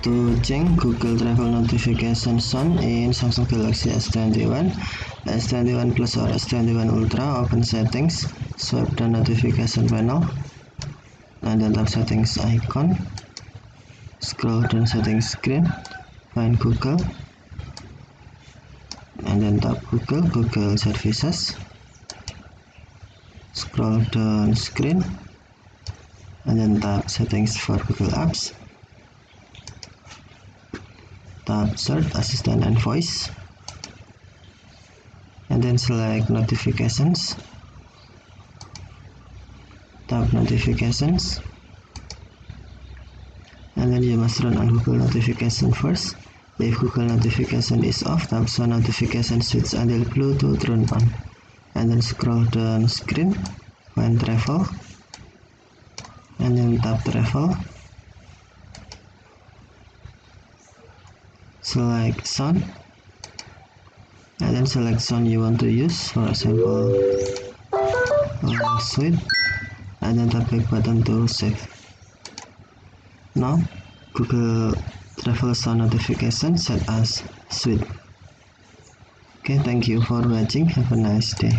To change Google Travel notification on in Samsung Galaxy S21, S21 Plus or S21 Ultra, open settings, swipe the notification panel, and then tap settings icon, scroll down settings screen, find Google, and then tap Google services, scroll down screen, and then tap settings for Google apps, tap search assistant and voice, and then select notifications, tap notifications, and then you must run on Google notification first. If Google notification is off, tap show notification switch until Bluetooth turn on, and then scroll down screen, find travel, and then tap travel, select sound, and then select sound you want to use, for example sweet, and then tap back button to save. Now Google Travel sound notification set as sweet. Okay, thank you for watching. Have a nice day.